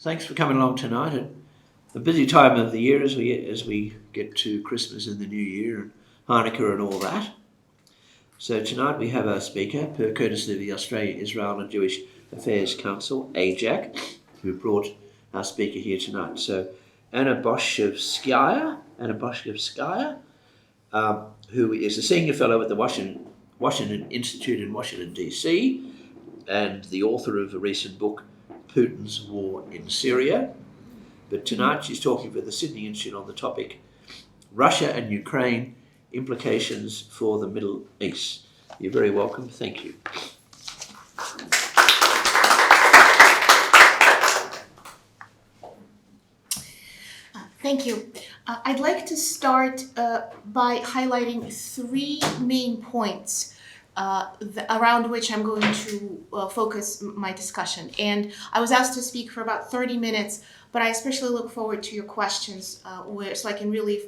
Thanks for coming along tonight. At a busy time of the year as we get to Christmas and the New Year and Hanukkah and all that. So tonight we have our speaker, per courtesy of the Australian Israel and Jewish Affairs Council, AJAC, who brought our speaker here tonight. So Anna Borshchevskaya, who is a senior fellow at the Washington Institute in Washington, D.C., and the author of a recent book, Putin's War in Syria. But tonight she's talking for the Sydney Institute on the topic Russia and Ukraine, Implications for the Middle East. You're very welcome. Thank you. Thank you. I'd like to start by highlighting three main points around which I'm going to focus my discussion. And I was asked to speak for about 30 minutes, but I especially look forward to your questions so I can really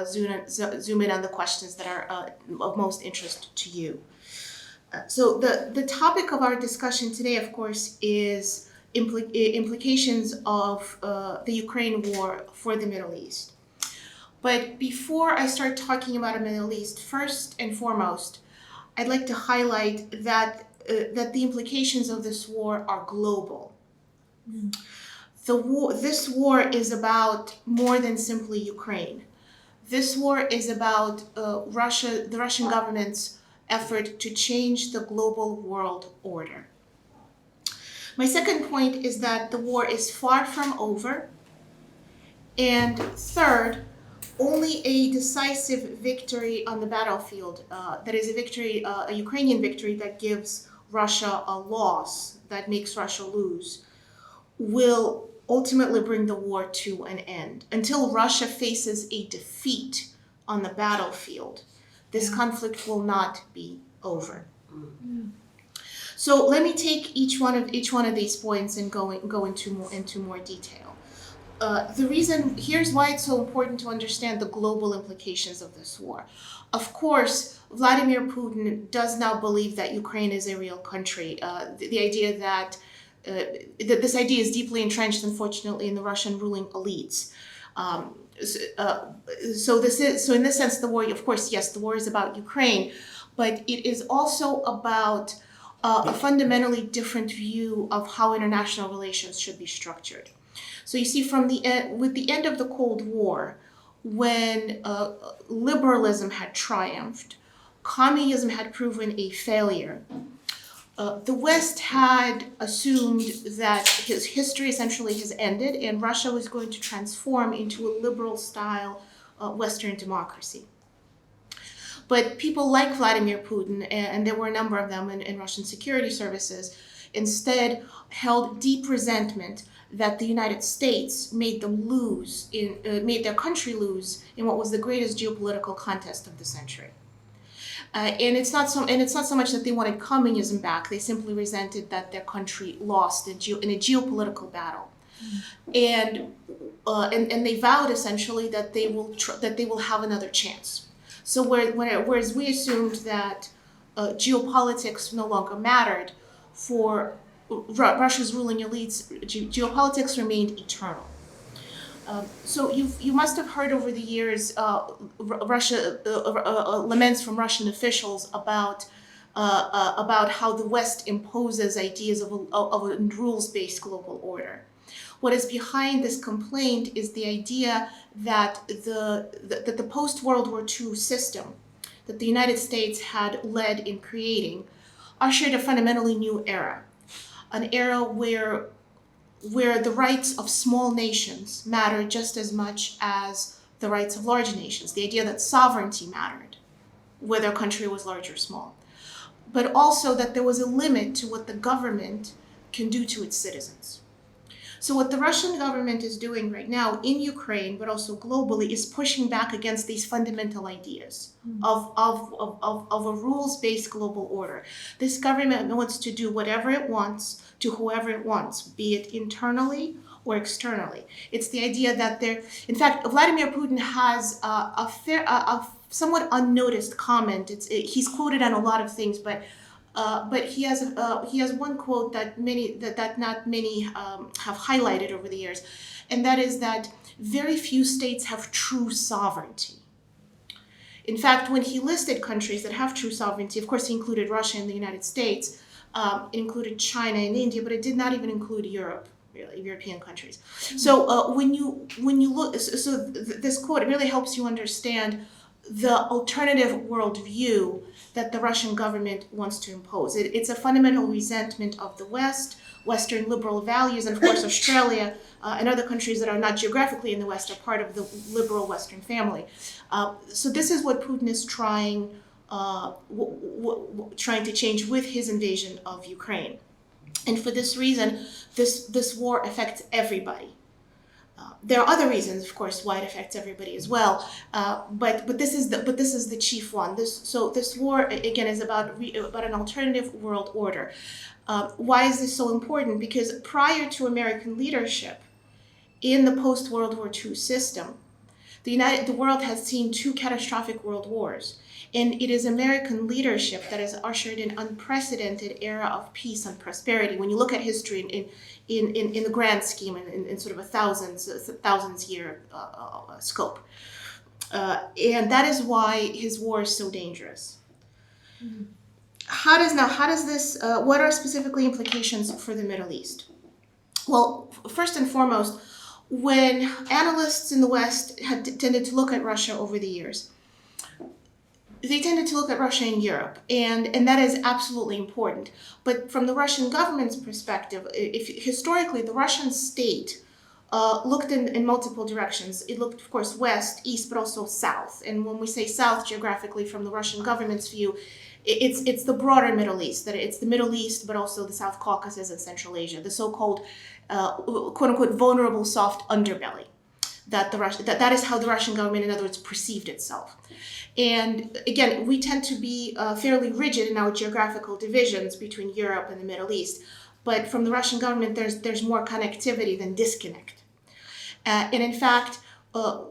zoom in on the questions that are of most interest to you. So the topic of our discussion today, of course, is implications of the Ukraine war for the Middle East. But before I start talking about the Middle East, first and foremost, I'd like to highlight that the implications of this war are global. This war is about more than simply Ukraine. This war is about the Russian government's effort to change the global world order. My second point is that the war is far from over. And third, only a decisive victory on the battlefield, that is a Ukrainian victory that gives Russia a loss, that makes Russia lose, will ultimately bring the war to an end. Until Russia faces a defeat on the battlefield, this conflict will not be over. So let me take each one of these points and go into more detail. Here's why it's so important to understand the global implications of this war. Of course, Vladimir Putin does now believe that Ukraine is a real country. The idea that this idea is deeply entrenched, unfortunately, in the Russian ruling elites. So in this sense, the war, of course, yes, the war is about Ukraine, but it is also about a fundamentally different view of how international relations should be structured. So you see, with the end of the Cold War, when liberalism had triumphed, communism had proven a failure, the West had assumed that his history essentially has ended and Russia was going to transform into a liberal-style Western democracy. But people like Vladimir Putin, and there were a number of them in Russian security services, instead held deep resentment that the United States made their country lose in what was the greatest geopolitical contest of the century. And it's not so much that they wanted communism back; they simply resented that their country lost in a geopolitical battle, and they vowed essentially that they will have another chance. So whereas we assumed that geopolitics no longer mattered, for Russia's ruling elites, geopolitics remained eternal. So you must have heard over the years laments from Russian officials about how the West imposes ideas of a rules-based global order. What is behind this complaint is the idea that the post-World War II system that the United States had led in creating ushered a fundamentally new era, an era where the rights of small nations mattered just as much as the rights of large nations, the idea that sovereignty mattered, whether a country was large or small, but also that there was a limit to what the government can do to its citizens. So what the Russian government is doing right now in Ukraine, but also globally, is pushing back against these fundamental ideas of a rules-based global order. This government wants to do whatever it wants to whoever it wants, be it internally or externally. It's the idea that in fact, Vladimir Putin has a somewhat unnoticed comment. He's quoted on a lot of things, but But he has one quote that not many have highlighted over the years, and that is that very few states have true sovereignty. In fact, when he listed countries that have true sovereignty, of course he included Russia and the United States, it included China and India, but it did not even include Europe, really, European countries. So when you look, this quote, it really helps you understand the alternative worldview that the Russian government wants to impose. It's a fundamental resentment of the West, Western liberal values, and of course Australia and other countries that are not geographically in the West are part of the liberal Western family. So this is what Putin is trying to change with his invasion of Ukraine. And for this reason, this war affects everybody. There are other reasons, of course, why it affects everybody as well, but this is the chief one. This war again is about an alternative world order. Why is this so important? Because prior to American leadership in the post-World War II system, the world has seen two catastrophic world wars. And it is American leadership that has ushered an unprecedented era of peace and prosperity. When you look at history in the grand scheme, in sort of a thousands year scope, and that is why his war is so dangerous. Mm-hmm. How does this? What are specifically implications for the Middle East? Well, first and foremost, when analysts in the West had tended to look at Russia over the years, they tended to look at Russia and Europe, and that is absolutely important. But from the Russian government's perspective, historically, the Russian state looked in multiple directions. It looked, of course, west, east, but also south. And when we say south geographically, from the Russian government's view, it's the broader Middle East. That it's the Middle East, but also the South Caucasus and Central Asia, the so-called quote-unquote vulnerable soft underbelly. That is how the Russian government, in other words, perceived itself. And again, we tend to be fairly rigid in our geographical divisions between Europe and the Middle East. But from the Russian government, there's more connectivity than disconnect. And in fact, there's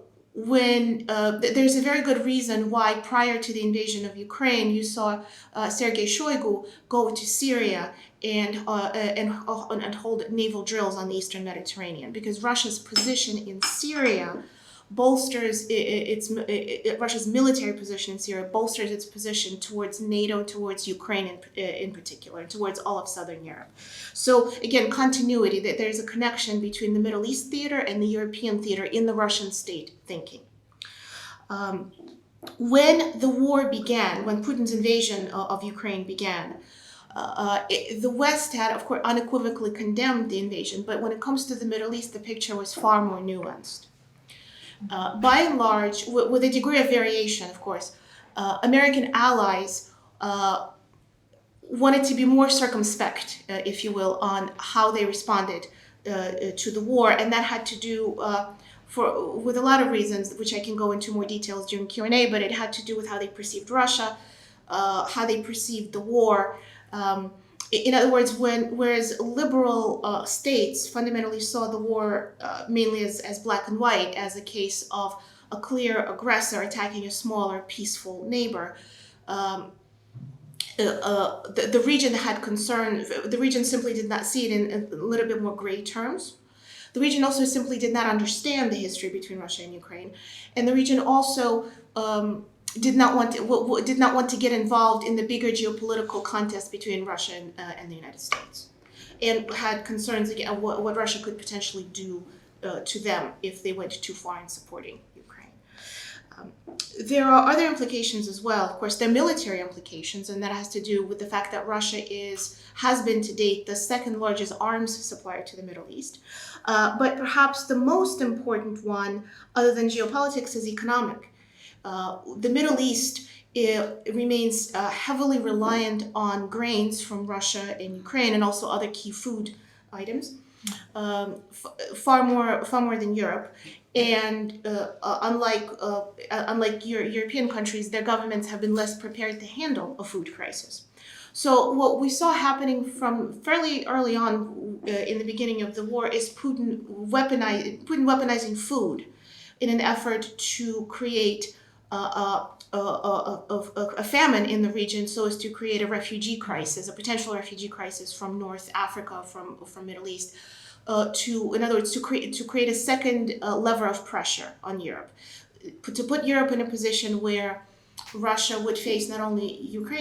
a very good reason why prior to the invasion of Ukraine, you saw Sergei Shoigu go to Syria and hold naval drills on the Eastern Mediterranean, because Russia's position in Syria bolsters Russia's military position in Syria bolsters its position towards NATO, towards Ukraine in particular, and towards all of Southern Europe. So again, continuity, that there's a connection between the Middle East theater and the European theater in the Russian state thinking. When the war began, when Putin's invasion of Ukraine began, the West had, of course, unequivocally condemned the invasion, but when it comes to the Middle East, the picture was far more nuanced. By and large, with a degree of variation, of course, American allies wanted to be more circumspect, if you will, on how they responded to the war, and that had to do with a lot of reasons, which I can go into more details during Q&A, but it had to do with how they perceived Russia, how they perceived the war. In other words, whereas liberal states fundamentally saw the war mainly as black and white, as a case of a clear aggressor attacking a smaller, peaceful neighbor, the region had concern. The region simply did not see it in a little bit more gray terms. The region also simply did not understand the history between Russia and Ukraine, and the region also did not want to get involved in the bigger geopolitical contest between Russia and the United States, and had concerns again what Russia could potentially do to them if they went too far in supporting Ukraine. There are other implications as well. Of course, there are military implications, and that has to do with the fact that Russia has been to date the second largest arms supplier to the Middle East. But perhaps the most important one, other than geopolitics, is economic. The Middle East remains heavily reliant on grains from Russia and Ukraine, and also other key food items, far more than Europe. And unlike European countries, their governments have been less prepared to handle a food crisis. So what we saw happening from fairly early on in the beginning of the war is Putin weaponizing food in an effort to create a famine in the region, so as to create a refugee crisis, a potential refugee crisis from North Africa, from Middle East, in other words, to create a second lever of pressure on Europe, to put Europe in a position where Russia would face not only Europe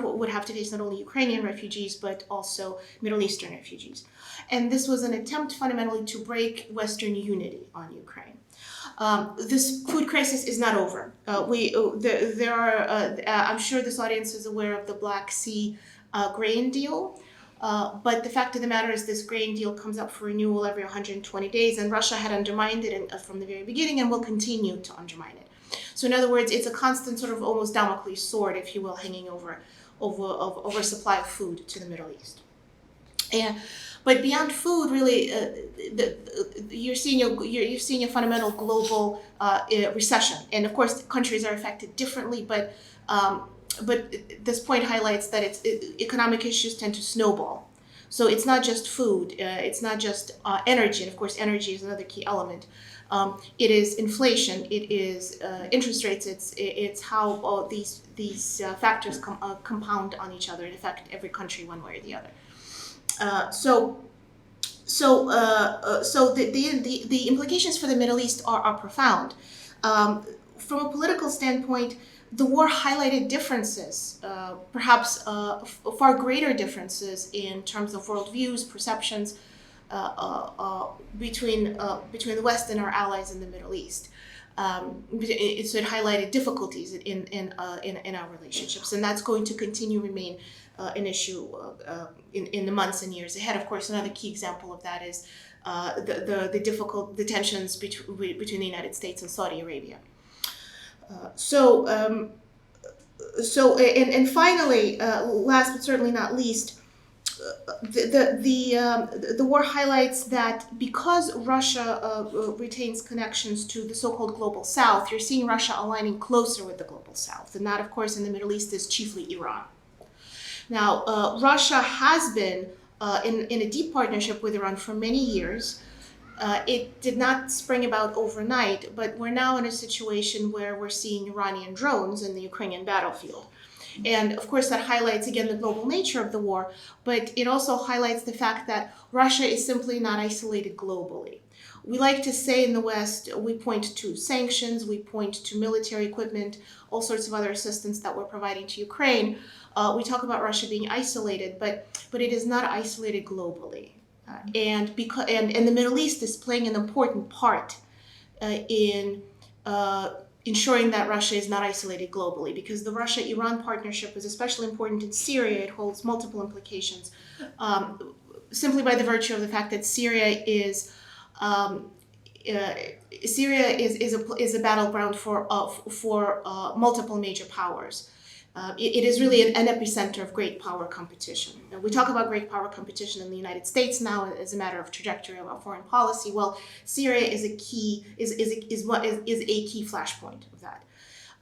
would have to face not only Ukrainian refugees, but also Middle Eastern refugees. And this was an attempt fundamentally to break Western unity on Ukraine. This food crisis is not over. I'm sure this audience is aware of the Black Sea grain deal. But the fact of the matter is this grain deal comes up for renewal every 120 days, and Russia had undermined it from the very beginning and will continue to undermine it. So in other words, it's a constant sort of almost Damocles sword, if you will, hanging over supply of food to the Middle East. But beyond food, really, you're seeing a fundamental global recession, and of course, countries are affected differently. But this point highlights that economic issues tend to snowball. So it's not just food, it's not just energy, and of course, energy is another key element. It is inflation, it is interest rates, it's how all these factors compound on each other and affect every country one way or the other. So the implications for the Middle East are profound. From a political standpoint, the war highlighted differences, perhaps far greater differences in terms of worldviews, perceptions, between the West and our allies in the Middle East. So it highlighted difficulties in our relationships, and that's going to continue to remain an issue in the months and years ahead. Of course, another key example of that is the tensions between the United States and Saudi Arabia. And finally, last but certainly not least, the war highlights that because Russia retains connections to the so-called global South, you're seeing Russia aligning closer with the global South, and that, of course, in the Middle East is chiefly Iran. Now, Russia has been in a deep partnership with Iran for many years. It did not spring about overnight, but we're now in a situation where we're seeing Iranian drones in the Ukrainian battlefield. And of course, that highlights, again, the global nature of the war, but it also highlights the fact that Russia is simply not isolated globally. We like to say in the West, we point to sanctions, we point to military equipment, all sorts of other assistance that we're providing to Ukraine. We talk about Russia being isolated, but it is not isolated globally. And the Middle East is playing an important part in ensuring that Russia is not isolated globally, because the Russia-Iran partnership is especially important in Syria. It holds multiple implications, simply by the virtue of the fact that Syria is a battleground for multiple major powers. It is really an epicenter of great power competition. Now, we talk about great power competition in the United States now as a matter of trajectory of our foreign policy. Well, Syria is a key flashpoint of that.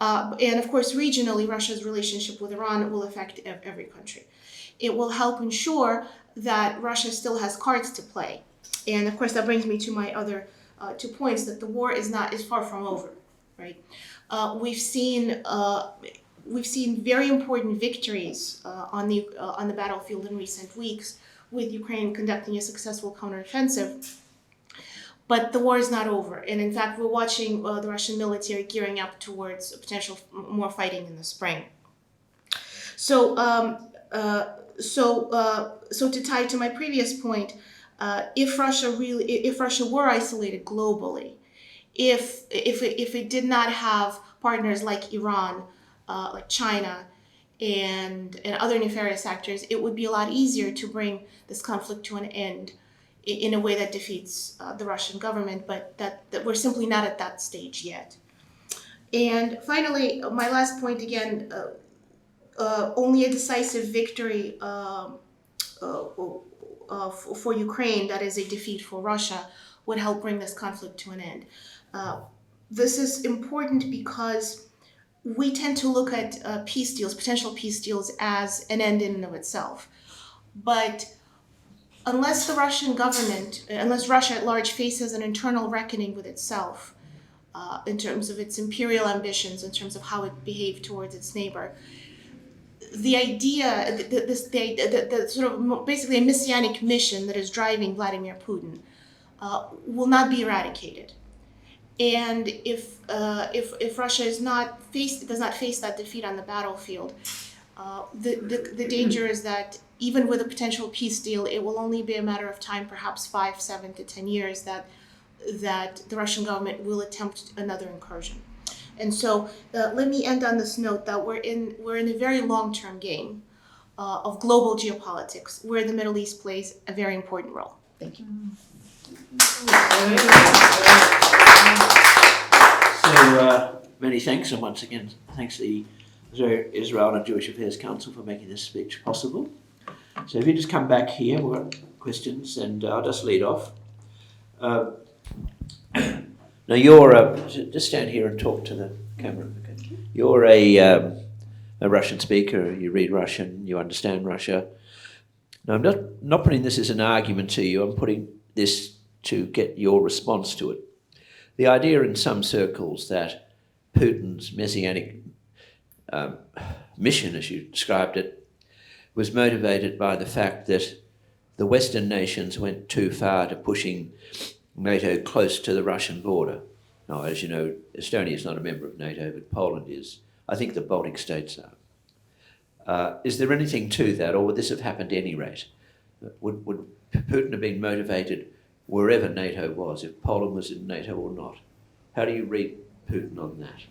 And of course, regionally, Russia's relationship with Iran will affect every country. It will help ensure that Russia still has cards to play. And of course, that brings me to my other 2 points, that the war is far from over, right? We've seen very important victories on the battlefield in recent weeks, with Ukraine conducting a successful counteroffensive. But the war is not over, and in fact, we're watching the Russian military gearing up towards potential more fighting in the spring. So to tie to my previous point, if Russia were isolated globally, if it did not have partners like Iran, like China, and other nefarious actors, it would be a lot easier to bring this conflict to an end in a way that defeats the Russian government, but that we're simply not at that stage yet. And finally, my last point again, only a decisive victory for Ukraine, that is a defeat for Russia, would help bring this conflict to an end. This is important because we tend to look at potential peace deals, as an end in and of itself. But unless Russia at large faces an internal reckoning with itself, in terms of its imperial ambitions, in terms of how it behaved towards its neighbor. The idea, the sort of basically a messianic mission that is driving Vladimir Putin will not be eradicated. And if Russia does not face that defeat on the battlefield, the danger is that even with a potential peace deal, it will only be a matter of time, perhaps 5, 7 to 10 years, that the Russian government will attempt another incursion. And so let me end on this note that we're in a very long-term game of global geopolitics, where the Middle East plays a very important role. Thank you. So many thanks, and once again, thanks to the Israel and Jewish Affairs Council for making this speech possible. So if you just come back here, we've got questions, and I'll just lead off. Now you're just stand here and talk to the camera. Okay. You're a Russian speaker. You read Russian. You understand Russia. Now I'm not putting this as an argument to you. I'm putting this to get your response to it. The idea in some circles that Putin's messianic mission, as you described it, was motivated by the fact that the Western nations went too far to pushing NATO close to the Russian border. Now, as you know, Estonia is not a member of NATO, but Poland is. I think the Baltic states are. Is there anything to that, or would this have happened at any rate? Would Putin have been motivated wherever NATO was, if Poland was in NATO or not? How do you read Putin on that?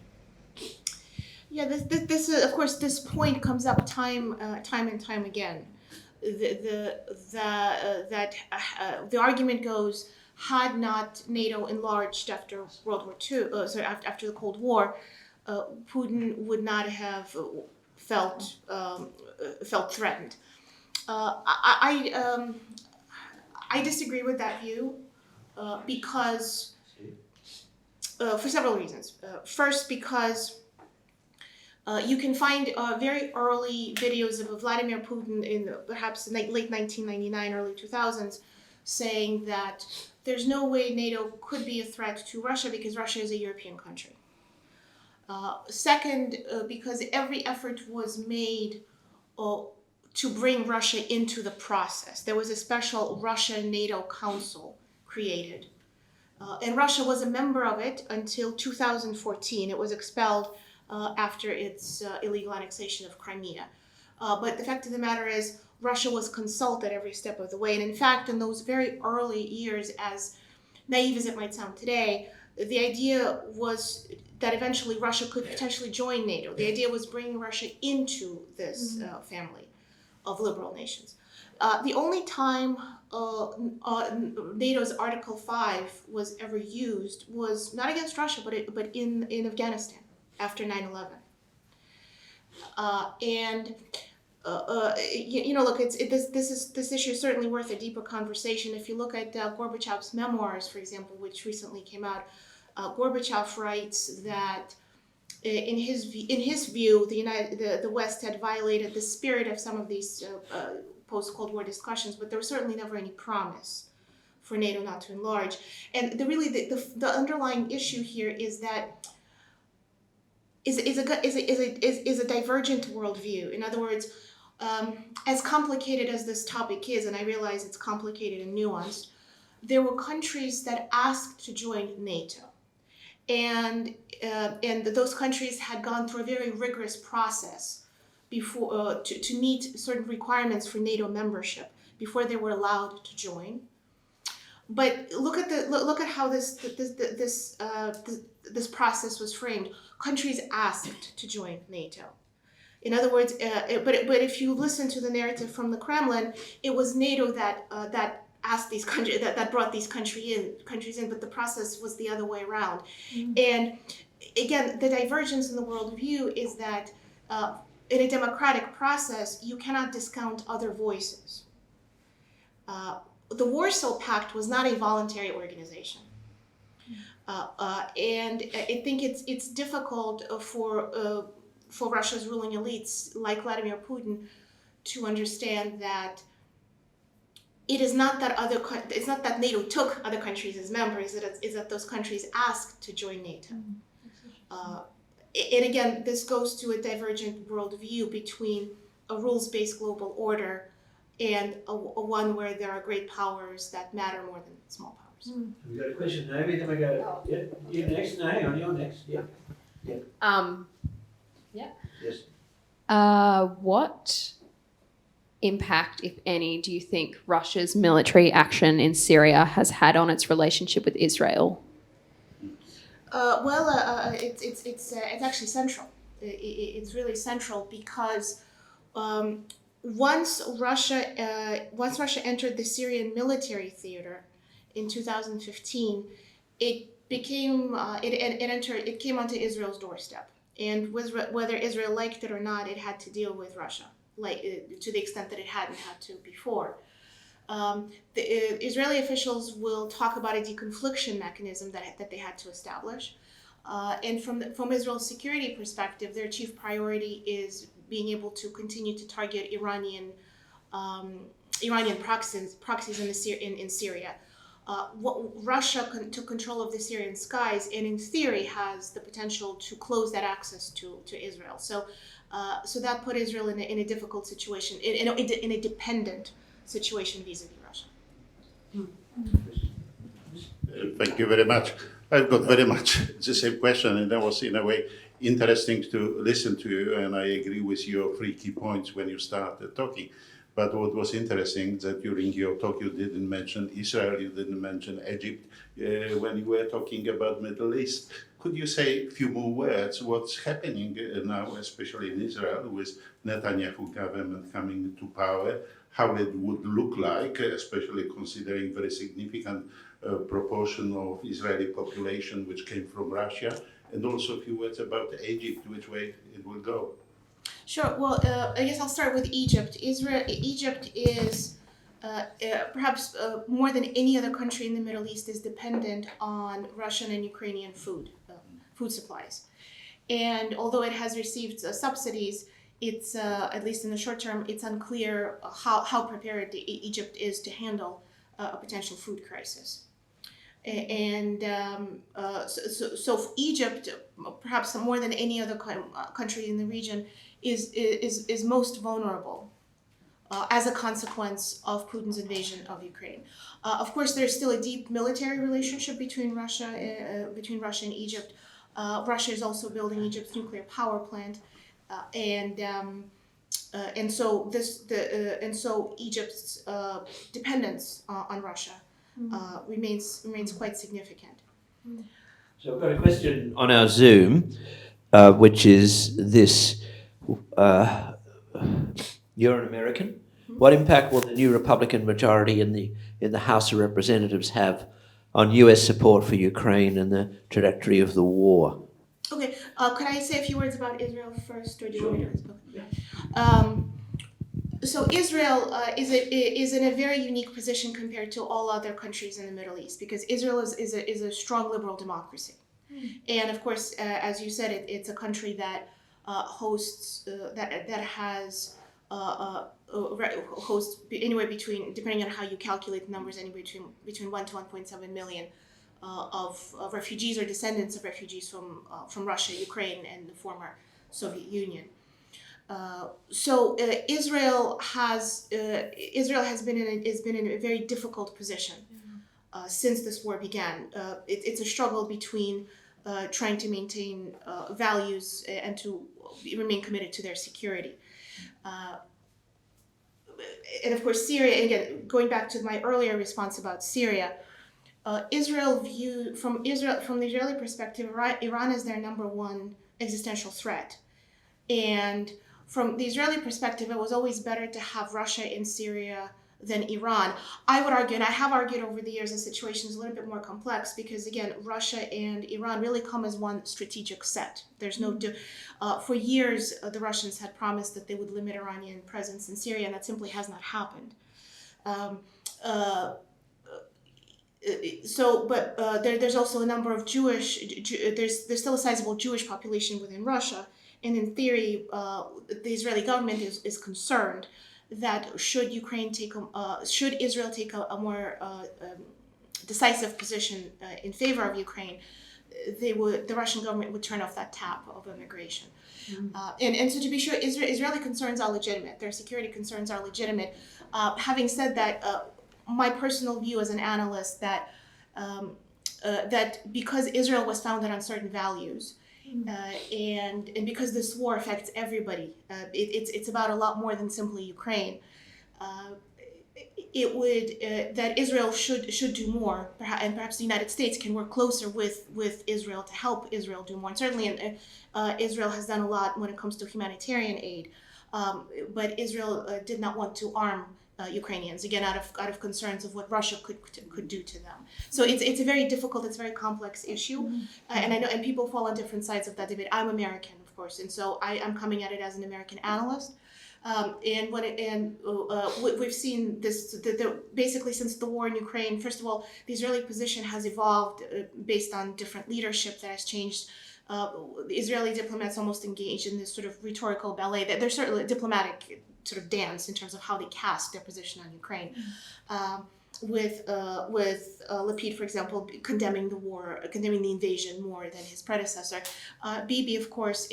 Yeah, this of course, this point comes up time and time again. The argument goes, had not NATO enlarged after World War II, after the Cold War, Putin would not have felt threatened. I disagree with that view because for several reasons. First, because you can find very early videos of Vladimir Putin in perhaps late 1999, early 2000s, saying that there's no way NATO could be a threat to Russia because Russia is a European country. Second, because every effort was made to bring Russia into the process. There was a special Russia-NATO Council created. And Russia was a member of it until 2014. It was expelled after its illegal annexation of Crimea. But the fact of the matter is, Russia was consulted every step of the way. And in fact, in those very early years, as naive as it might sound today, the idea was that eventually Russia could potentially join NATO. The idea was bringing Russia into this family of liberal nations. The only time NATO's Article 5 was ever used was not against Russia, but in Afghanistan after 9/11. Look, this issue is certainly worth a deeper conversation. If you look at Gorbachev's memoirs, for example, which recently came out, Gorbachev writes that in his view, the West had violated the spirit of some of these post-Cold War discussions, but there was certainly never any promise for NATO not to enlarge. And the underlying issue here is that is a divergent worldview. In other words, as complicated as this topic is, and I realize it's complicated and nuanced, there were countries that asked to join NATO, and those countries had gone through a very rigorous process before to meet certain requirements for NATO membership before they were allowed to join. But look at how this process was framed. Countries asked to join NATO. In other words, but if you listen to the narrative from the Kremlin, it was NATO that asked these countries that brought these countries in, but the process was the other way around. Mm-hmm. And again, the divergence in the worldview is that in a democratic process, you cannot discount other voices. The Warsaw Pact was not a voluntary organization. And I think it's difficult for Russia's ruling elites like Vladimir Putin to understand that it is not that it's not that NATO took other countries as members. It's that those countries asked to join NATO. And again, this goes to a divergent worldview between a rules-based global order and a one where there are great powers that matter more than small powers. We got a question, Naomi, then we go, yeah, you next, no, hang on, you're next, yeah. Yes. What impact, if any, do you think Russia's military action in Syria has had on its relationship with Israel? It's actually central. It's really central because once Russia entered the Syrian military theater in 2015, it came onto Israel's doorstep, and whether Israel liked it or not, it had to deal with Russia, to the extent that it hadn't had to before. The Israeli officials will talk about a deconfliction mechanism that they had to establish. And from Israel's security perspective, their chief priority is being able to continue to target Iranian proxies in Syria. Russia took control of the Syrian skies, and in theory has the potential to close that access to Israel. So that put Israel in a difficult situation, in a dependent situation vis-a-vis Russia. Thank you very much. I've got very much the same question, and that was in a way interesting to listen to you, and I agree with your 3 key points when you started talking. But what was interesting that during your talk you didn't mention Israel, you didn't mention Egypt when you were talking about Middle East. Could you say a few more words? What's happening now, especially in Israel, with Netanyahu government coming to power? How it would look like, especially considering very significant proportion of Israeli population which came from Russia, and also a few words about Egypt, which way it will go. Sure. Well, I guess I'll start with Egypt. Egypt is perhaps more than any other country in the Middle East is dependent on Russian and Ukrainian food supplies. And although it has received subsidies, it's at least in the short term, it's unclear how prepared Egypt is to handle a potential food crisis. And so Egypt, perhaps more than any other country in the region, is most vulnerable as a consequence of Putin's invasion of Ukraine. Of course, there's still a deep military relationship between Russia and Egypt. Russia is also building Egypt's nuclear power plant, and so Egypt's dependence on Russia remains quite significant. So I've got a question. On our Zoom, which is this. You're an American. What impact will the new Republican majority in the House of Representatives have on U.S. support for Ukraine and the trajectory of the war? Okay, could I say a few words about Israel first, or do you want me to? Yeah. So Israel is in a very unique position compared to all other countries in the Middle East, because Israel is a strong liberal democracy, and of course, as you said, it's a country that hosts hosts anywhere between, depending on how you calculate the numbers, anywhere between 1 to 1.7 million of refugees or descendants of refugees from Russia, Ukraine, and the former Soviet Union. So Israel has been in a very difficult position since this war began. It's a struggle between trying to maintain values and to remain committed to their security. And of course, Syria, again, going back to my earlier response about Syria, from the Israeli perspective, Iran is their number one existential threat. And from the Israeli perspective, it was always better to have Russia in Syria than Iran. I would argue, and I have argued over the years, the situation is a little bit more complex because, again, Russia and Iran really come as one strategic set. There's no, for years, the Russians had promised that they would limit Iranian presence in Syria, and that simply has not happened. There's also a number of there's still a sizable Jewish population within Russia, and in theory, the Israeli government is concerned that should Israel take a more decisive position in favor of Ukraine, the Russian government would turn off that tap of immigration. And so to be sure, Israeli concerns are legitimate. Their security concerns are legitimate. Having said that, my personal view as an analyst that because Israel was founded on certain values, and because this war affects everybody, it's about a lot more than simply Ukraine. It would that Israel should do more, and perhaps the United States can work closer with Israel to help Israel do more. And certainly, Israel has done a lot when it comes to humanitarian aid, but Israel did not want to arm Ukrainians, again out of concerns of what Russia could do to them. So it's a very difficult, it's a very complex issue, and I know and people fall on different sides of that debate. I'm American, of course, and so I'm coming at it as an American analyst. We've seen this basically since the war in Ukraine. First of all, the Israeli position has evolved based on different leadership that has changed. The Israeli diplomats almost engaged in this sort of rhetorical ballet. There's certainly a diplomatic sort of dance in terms of how they cast their position on Ukraine. With Lapid, for example, condemning the invasion more than his predecessor. Bibi, of course,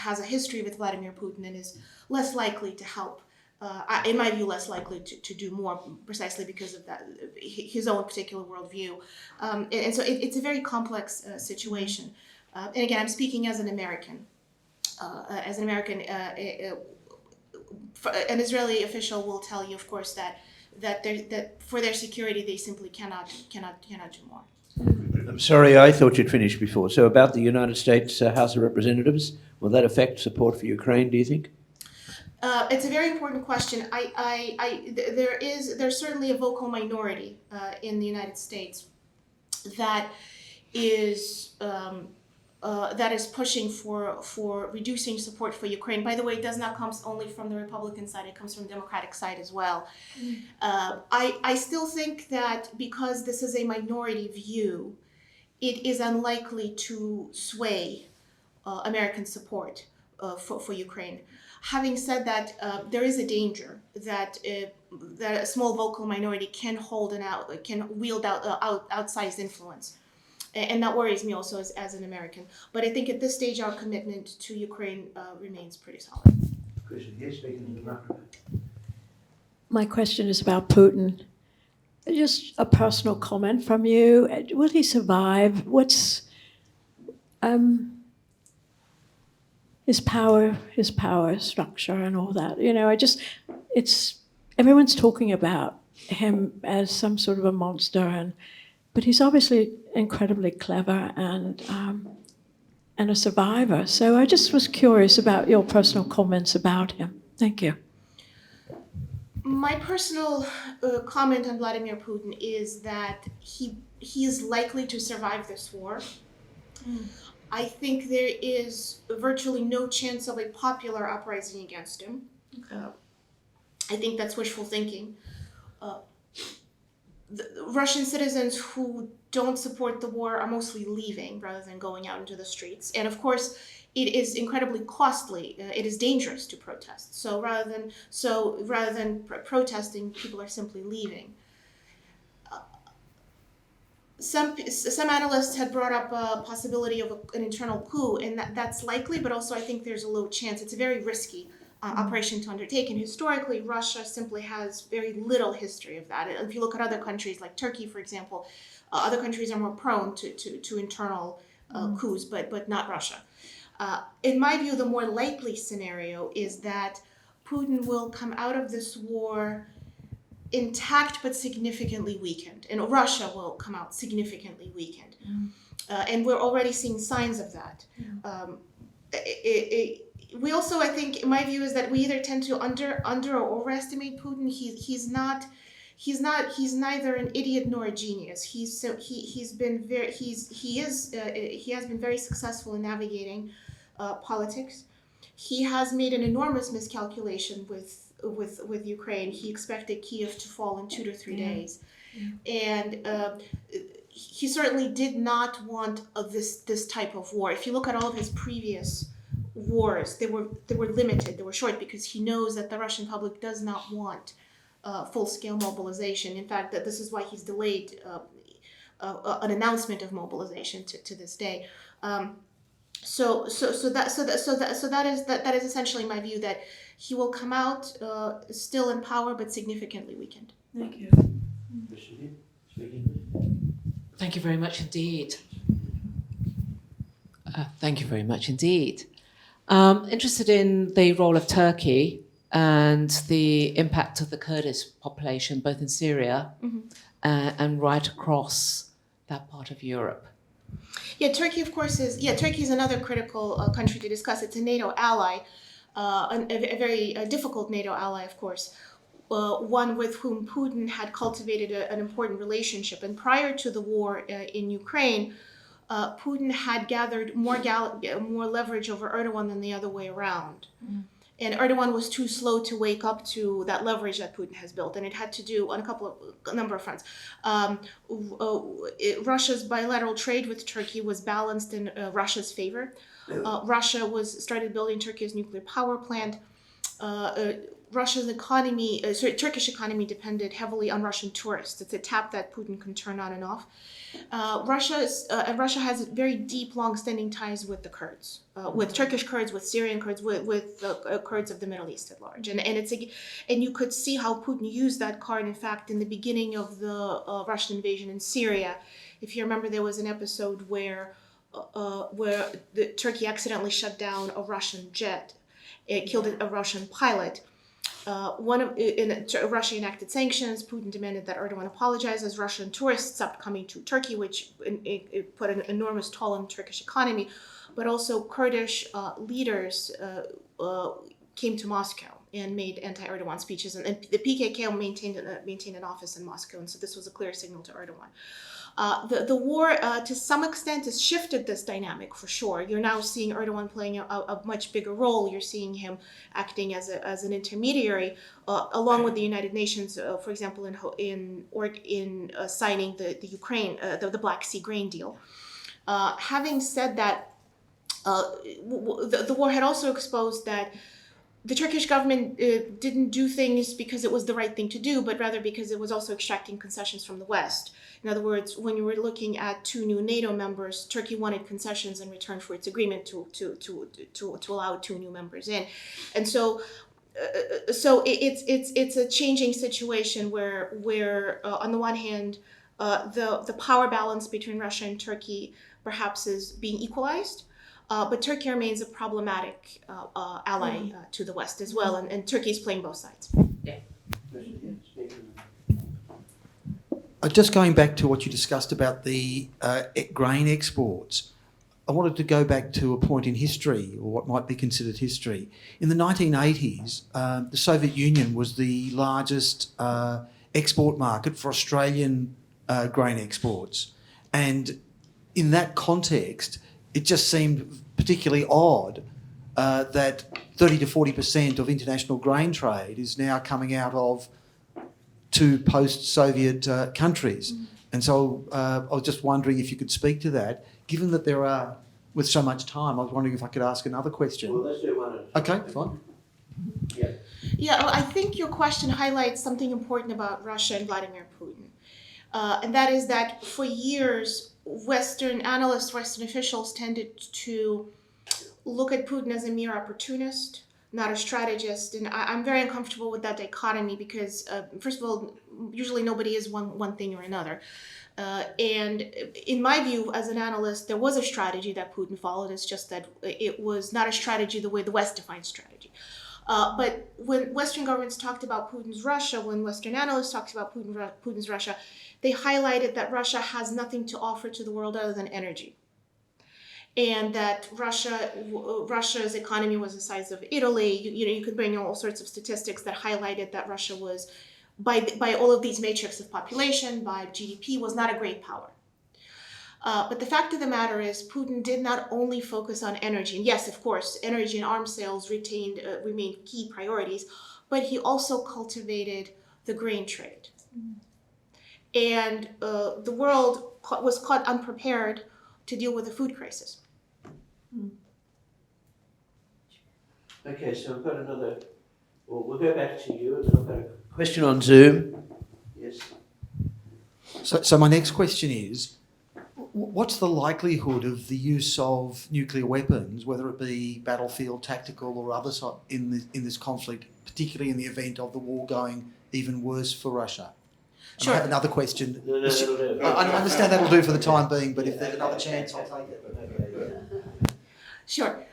has a history with Vladimir Putin and is less likely to help. In my view, less likely to do more, precisely because of that his own particular worldview. And so it's a very complex situation. And again, I'm speaking as an American. An Israeli official will tell you, of course, that for their security they simply cannot do more. I'm sorry, I thought you'd finished before. So about the United States House of Representatives, will that affect support for Ukraine, do you think? It's a very important question. There's certainly a vocal minority in the United States that is pushing for reducing support for Ukraine. By the way, it does not come only from the Republican side; it comes from the Democratic side as well. I still think that because this is a minority view, it is unlikely to sway American support for Ukraine. Having said that, there is a danger that a small vocal minority can wield outsized influence. And that worries me also as an American. But I think at this stage, our commitment to Ukraine remains pretty solid. Question here, speaking to the microphone. My question is about Putin. Just a personal comment from you. Will he survive? What's his power structure and all that? You know, everyone's talking about him as some sort of a monster, but he's obviously incredibly clever and a survivor. So I just was curious about your personal comments about him. Thank you. My personal comment on Vladimir Putin is that he is likely to survive this war. I think there is virtually no chance of a popular uprising against him. I think that's wishful thinking. The Russian citizens who don't support the war are mostly leaving rather than going out into the streets. And of course, it is incredibly costly. It is dangerous to protest. So rather than protesting, people are simply leaving. Some analysts had brought up a possibility of an internal coup, and that's likely, but also I think there's a low chance. It's a very risky operation to undertake, and historically, Russia simply has very little history of that. If you look at other countries, like Turkey, for example, other countries are more prone to internal coups, but not Russia. In my view, the more likely scenario is that Putin will come out of this war intact but significantly weakened, and Russia will come out significantly weakened. And we're already seeing signs of that. We also, I think, my view is that we either tend to under or overestimate Putin. He's neither an idiot nor a genius. He has been very successful in navigating politics. He has made an enormous miscalculation with Ukraine. He expected Kiev to fall in 2 to 3 days, and he certainly did not want this type of war. If you look at all of his previous wars, they were limited, they were short, because he knows that the Russian public does not want full-scale mobilization. In fact, that this is why he's delayed an announcement of mobilization to this day. So that is essentially my view, that he will come out still in power but significantly weakened. Thank you. Thank you very much indeed. Thank you very much indeed. Interested in the role of Turkey and the impact of the Kurdish population, both in Syria and right across that part of Europe. Yeah, Turkey, of course, Turkey is another critical country to discuss. It's a NATO ally, a very difficult NATO ally, of course, one with whom Putin had cultivated an important relationship. And prior to the war in Ukraine, Putin had gathered more leverage over Erdogan than the other way around. And Erdogan was too slow to wake up to that leverage that Putin has built, and it had to do on a number of fronts. Russia's bilateral trade with Turkey was balanced in Russia's favor. Russia started building Turkey's nuclear power plant. Turkish economy depended heavily on Russian tourists. It's a tap that Putin can turn on and off. Russia has very deep, long-standing ties with the Kurds, with Turkish Kurds, with Syrian Kurds, with the Kurds of the Middle East at large. And you could see how Putin used that card. In fact, in the beginning of the Russian invasion in Syria, if you remember, there was an episode where Turkey accidentally shut down a Russian jet. It killed a Russian pilot. Russia enacted sanctions. Putin demanded that Erdogan apologize as Russian tourists stopped coming to Turkey, which it put an enormous toll on the Turkish economy. But also Kurdish leaders came to Moscow and made anti-Erdogan speeches, and the PKK maintained an office in Moscow, and so this was a clear signal to Erdogan. The war, to some extent, has shifted this dynamic for sure. You're now seeing Erdogan playing a much bigger role. You're seeing him acting as an intermediary, along with the United Nations, for example, in signing the Black Sea grain deal. Having said that, the war had also exposed that the Turkish government didn't do things because it was the right thing to do, but rather because it was also extracting concessions from the West. In other words, when you were looking at 2 new NATO members, Turkey wanted concessions in return for its agreement to allow 2 new members in, and so it's a changing situation where on the one hand, the power balance between Russia and Turkey perhaps is being equalized. But Turkey remains a problematic ally to the West as well, and Turkey is playing both sides. Just going back to what you discussed about the grain exports, I wanted to go back to a point in history, or what might be considered history. In the 1980s, the Soviet Union was the largest export market for Australian grain exports. And in that context, it just seemed particularly odd that 30 to 40% of international grain trade is now coming out of 2 post-Soviet countries. And so I was just wondering if you could speak to that. Given that there are, with so much time, I was wondering if I could ask another question. Well, let's do one. Okay, fine. Yeah, well, I think your question highlights something important about Russia and Vladimir Putin. And that is that for years, Western analysts, Western officials tended to look at Putin as a mere opportunist, not a strategist. And I'm very uncomfortable with that dichotomy because, first of all, usually nobody is one thing or another. And in my view, as an analyst, there was a strategy that Putin followed. It's just that it was not a strategy the way the West defines strategy. But when Western governments talked about Putin's Russia, when Western analysts talked about Putin's Russia, they highlighted that Russia has nothing to offer to the world other than energy. And that Russia's economy was the size of Italy. You could bring all sorts of statistics that highlighted that Russia was, by all of these metrics of population, by GDP, was not a great power. But the fact of the matter is, Putin did not only focus on energy. And yes, of course, energy and arms sales remained key priorities, but he also cultivated the grain trade. And the world was caught unprepared to deal with the food crisis. Okay, so I've got another. Well, we'll go back to you, and then I've got a question on Zoom. Yes. So my next question is, what's the likelihood of the use of nuclear weapons, whether it be battlefield, tactical, or other in this conflict, particularly in the event of the war going even worse for Russia? And Sure. I have another question. No, that'll do. I understand that'll do for the time being, but if there's another chance, I'll take it. Sure.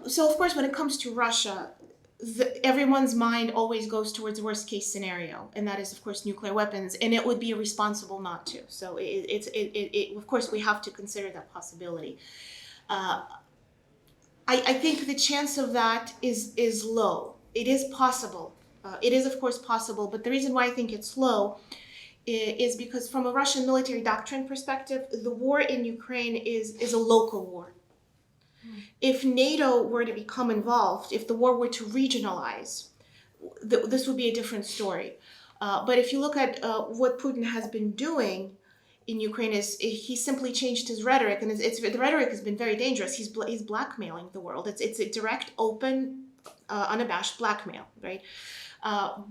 So of course, when it comes to Russia, everyone's mind always goes towards the worst case scenario, and that is, of course, nuclear weapons, and it would be irresponsible not to. So of course, we have to consider that possibility. I think the chance of that is low. It is possible. It is, of course, possible, but the reason why I think it's low is because from a Russian military doctrine perspective, the war in Ukraine is a local war. If NATO were to become involved, if the war were to regionalize, this would be a different story. But if you look at what Putin has been doing in Ukraine, he simply changed his rhetoric, and the rhetoric has been very dangerous. He's blackmailing the world. It's a direct, open, unabashed blackmail, right?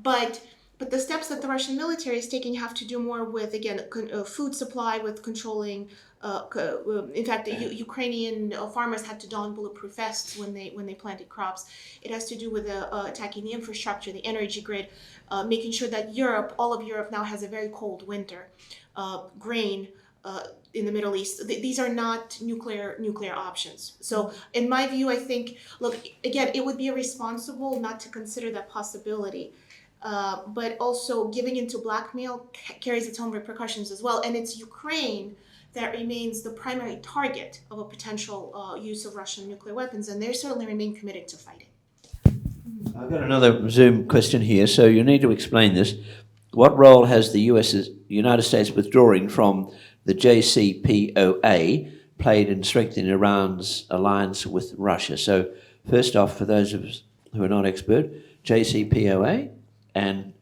But the steps that the Russian military is taking have to do more with, again, food supply, with controlling. In fact, the Ukrainian farmers had to don bulletproof vests when they planted crops. It has to do with attacking the infrastructure, the energy grid, making sure that all of Europe now has a very cold winter. Grain in the Middle East. These are not nuclear options. So in my view, I think, look, again, it would be irresponsible not to consider that possibility. But also giving into blackmail carries its own repercussions as well. And it's Ukraine that remains the primary target of a potential use of Russian nuclear weapons, and they certainly remain committed to fighting. I've got another Zoom question here, so you need to explain this. What role has the United States withdrawing from the JCPOA played in strengthening Iran's alliance with Russia? So first off, for those of us who are not expert, JCPOA, and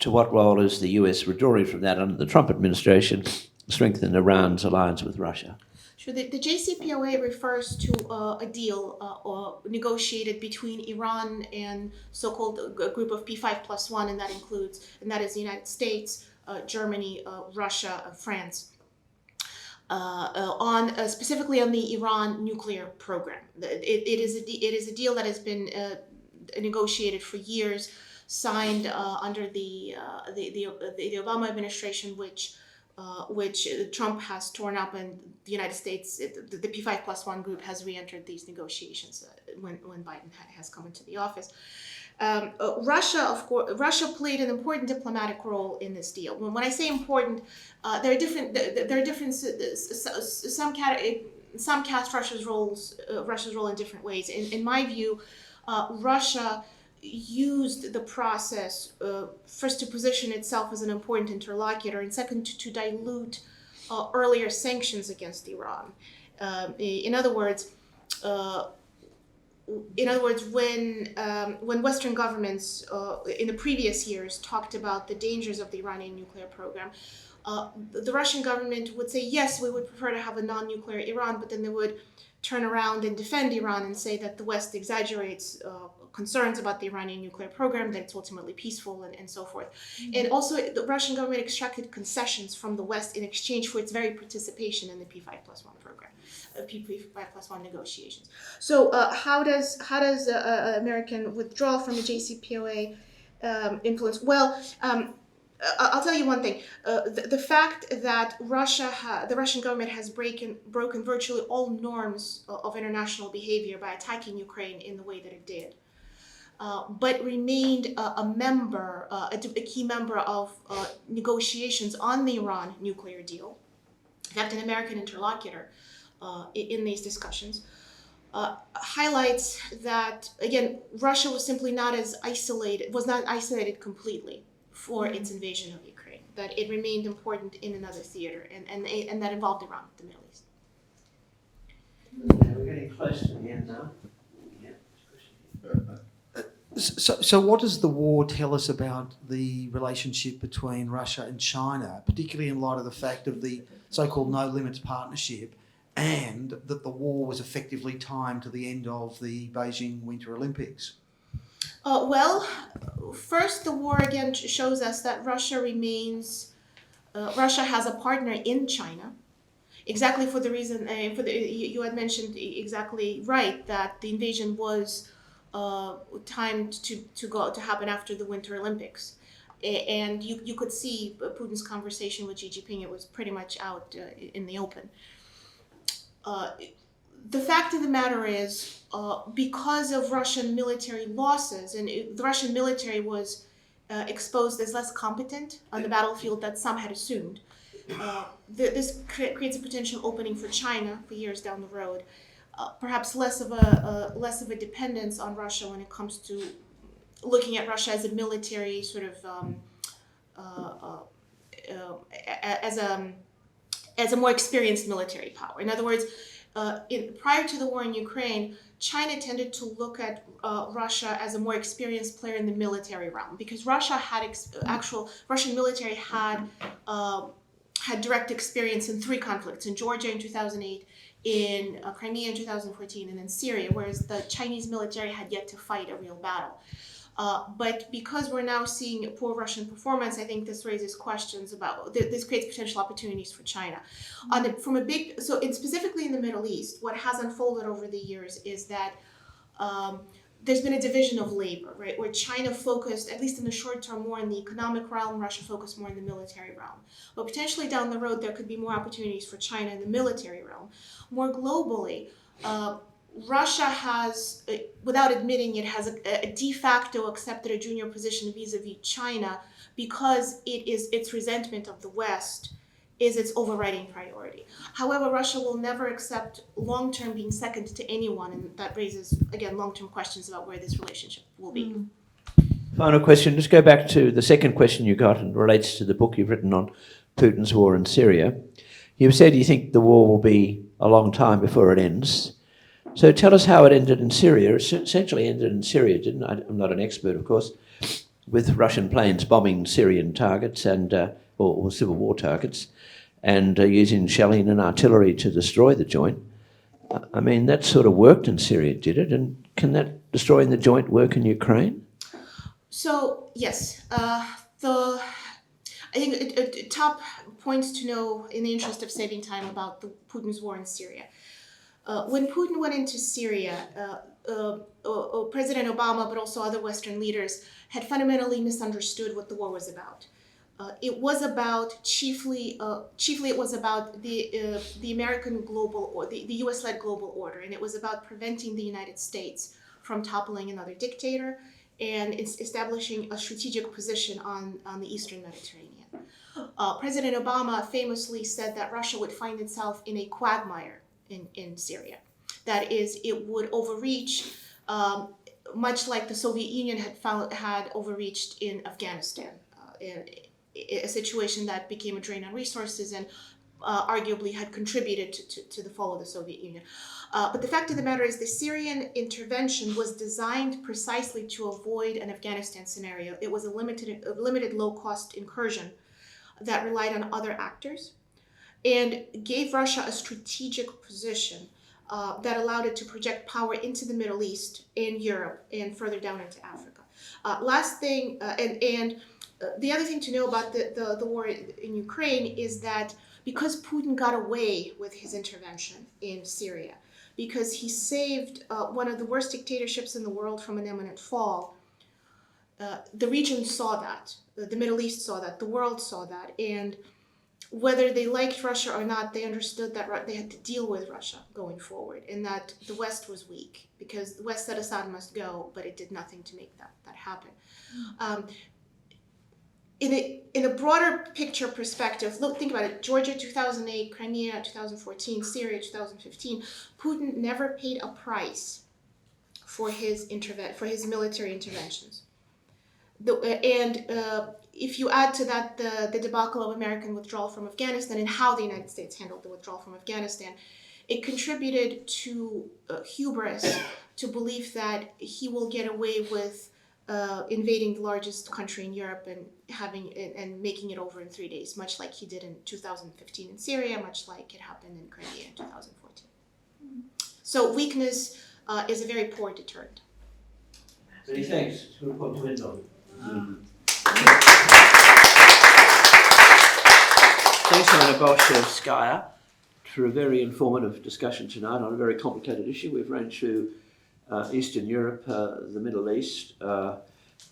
to what role is the US withdrawing from that under the Trump administration, strengthen Iran's alliance with Russia? Sure. The JCPOA refers to a deal negotiated between Iran and so-called a group of P5+1, and that is the United States, Germany, Russia, France, specifically on the Iran nuclear program. It is a deal that has been negotiated for years, signed under the Obama administration, which Trump has torn up, and the United States, the P5+1 group, has re-entered these negotiations when Biden has come into the office. Russia played an important diplomatic role in this deal. When I say important, there are differences. Some cast Russia's role in different ways. In my view, Russia used the process first to position itself as an important interlocutor, and second to dilute earlier sanctions against Iran. In other words, when Western governments in the previous years talked about the dangers of the Iranian nuclear program, the Russian government would say, yes, we would prefer to have a non-nuclear Iran, but then they would turn around and defend Iran and say that the West exaggerates concerns about the Iranian nuclear program, that it's ultimately peaceful, and so forth. Mm-hmm. And also, the Russian government extracted concessions from the West in exchange for its very participation in the P5+1 program, P5+1 negotiations. So how does American withdrawal from the JCPOA influence? Well, I'll tell you one thing. The fact that the Russian government has broken virtually all norms of international behavior by attacking Ukraine in the way that it did, but remained a key member of negotiations on the Iran nuclear deal, in fact, an American interlocutor in these discussions, highlights that, again, Russia was simply not isolated completely for its invasion of Ukraine, that it remained important in another theater, and that involved Iran, the Middle East. Okay, we're getting close to the end now. So what does the war tell us about the relationship between Russia and China, particularly in light of the fact of the so-called no limits partnership and that the war was effectively timed to the end of the Beijing Winter Olympics? Well, first, the war again shows us that Russia has a partner in China, exactly for the reason you had mentioned exactly right, that the invasion was timed to happen after the Winter Olympics. And you could see Putin's conversation with Xi Jinping. It was pretty much out in the open. The fact of the matter is, because of Russian military losses, and the Russian military was exposed as less competent on the battlefield that some had assumed, this creates a potential opening for China for years down the road. Perhaps less of a dependence on Russia when it comes to looking at Russia as a military sort of as a more experienced military power. In other words, prior to the war in Ukraine, China tended to look at Russia as a more experienced player in the military realm, because Russia had Russian military had direct experience in 3 conflicts: in Georgia in 2008, in Crimea in 2014, and in Syria, whereas the Chinese military had yet to fight a real battle. But because we're now seeing poor Russian performance, I think this raises questions about, this creates potential opportunities for China. Specifically in the Middle East, what has unfolded over the years is that there's been a division of labor, right? Where China focused, at least in the short term, more in the economic realm, Russia focused more in the military realm. But potentially down the road, there could be more opportunities for China in the military realm. More globally, Russia has, without admitting it, has a de facto accepted a junior position vis-a-vis China, because its resentment of the West is its overriding priority. However, Russia will never accept long-term being second to anyone, and that raises, again, long-term questions about where this relationship will be. Final question. Just go back to the second question you got, and relates to the book you've written on Putin's war in Syria. You've said you think the war will be a long time before it ends. So tell us how it ended in Syria. It essentially ended in Syria, didn't it? I'm not an expert, of course, with Russian planes bombing Syrian targets and or civil war targets, and using shelling and artillery to destroy the joint. I mean, that sort of worked in Syria, did it? And can that destroying the joint work in Ukraine? So, yes. I think top points to know in the interest of saving time about Putin's war in Syria. When Putin went into Syria, President Obama, but also other Western leaders, had fundamentally misunderstood what the war was about. It was about chiefly it was about the American global, or the U.S.-led global order, and it was about preventing the United States from toppling another dictator and establishing a strategic position on the Eastern Mediterranean. President Obama famously said that Russia would find itself in a quagmire in Syria. That is, it would overreach, much like the Soviet Union had overreached in Afghanistan, a situation that became a drain on resources and arguably had contributed to the fall of the Soviet Union. But the fact of the matter is, the Syrian intervention was designed precisely to avoid an Afghanistan scenario. It was a limited low-cost incursion that relied on other actors and gave Russia a strategic position that allowed it to project power into the Middle East and Europe and further down into Africa. Last thing, the other thing to know about the war in Ukraine is that because Putin got away with his intervention in Syria, because he saved one of the worst dictatorships in the world from an imminent fall, the region saw that, the Middle East saw that, the world saw that, and whether they liked Russia or not, they understood that they had to deal with Russia going forward, and that the West was weak, because the West said Assad must go, but it did nothing to make that happen. In a broader picture perspective, think about it. Georgia 2008, Crimea 2014, Syria 2015. Putin never paid a price for his military interventions. If you add to that the debacle of American withdrawal from Afghanistan and how the United States handled the withdrawal from Afghanistan, it contributed to hubris, to belief that he will get away with invading the largest country in Europe and making it over in 3 days, much like he did in 2015 in Syria, much like it happened in Crimea in 2014. So weakness is a very poor deterrent. Many thanks. It's a good point to end on. Thanks, Anna Borshchevskaya, for a very informative discussion tonight on a very complicated issue. We've run through Eastern Europe, the Middle East, the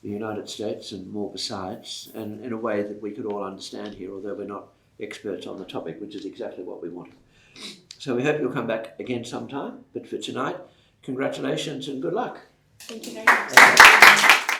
United States, and more besides, and in a way that we could all understand here, although we're not experts on the topic, which is exactly what we wanted. So we hope you'll come back again sometime, but for tonight, congratulations and good luck. Thank you very much.